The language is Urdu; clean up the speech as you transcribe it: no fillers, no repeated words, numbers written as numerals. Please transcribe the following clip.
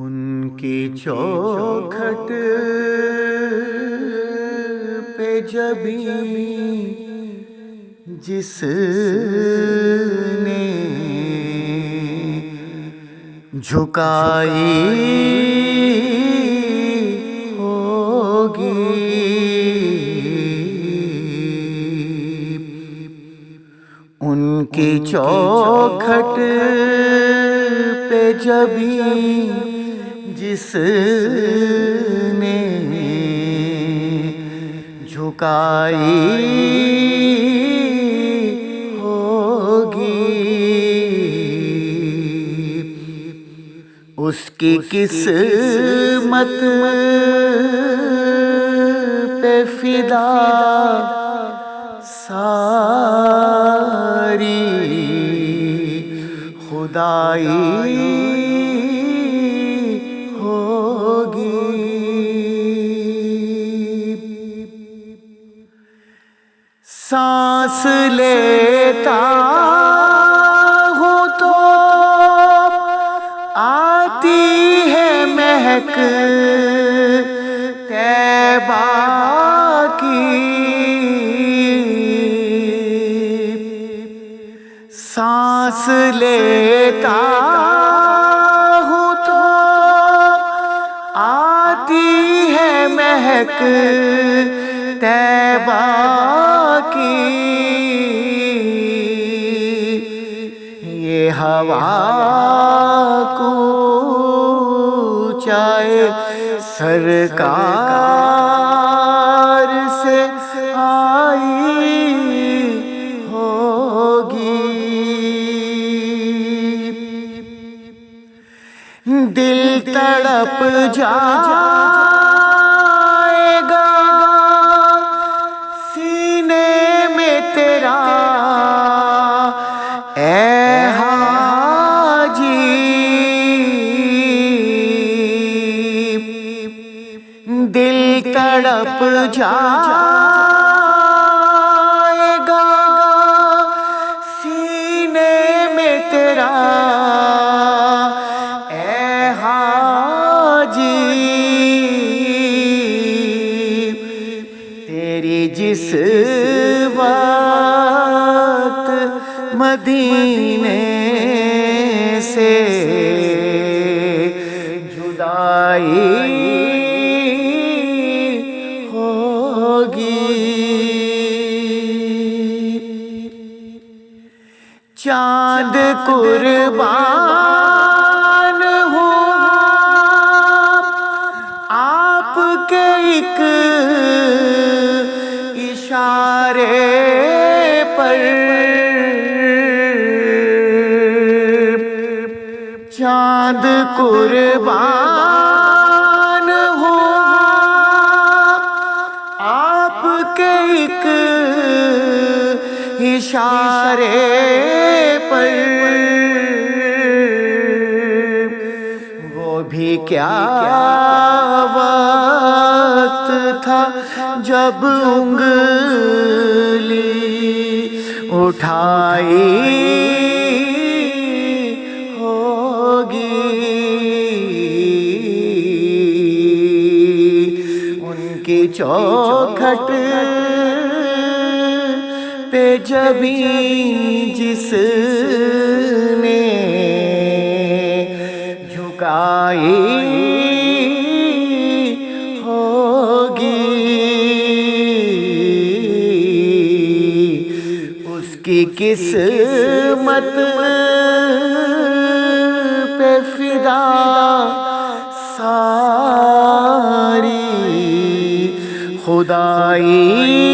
ان کی چوکھٹ پہ جبھی جس نے جھکائی ہوگی، ان کی چوکھٹ پہ جبھی جس نے جھکائی ہوگی، اس کی قسمت پہ فدا ساری خدائی ہوگی۔ سانس لیتا ہوں تو آتی ہے مہک طیبہ کی، سانس لیتا ہوں تو آتی ہے مہک طیبہ کی، یہ ہوا کوچائے سرکار سے آئی ہوگی، دل تڑپ جائے گا سینے میں تیرا اے حاجی، دل تڑپ جائے گا سینے میں تیرا اے حاجی، تیری جس وقت مدینے سے جدائی ہوگی، چاند قربان ہوا آپ کے ایک اشارے پر، چاند قربان ہوا آپ کے ایک اشارے پر، وہ بھی کیا وقت تھا جب انگلی اٹھائی ہوگی، ان کی چوکھٹ پہ جبھی جس نے جھکائی ہوگی، اس کی قسمت پہ فدا ساری خدائی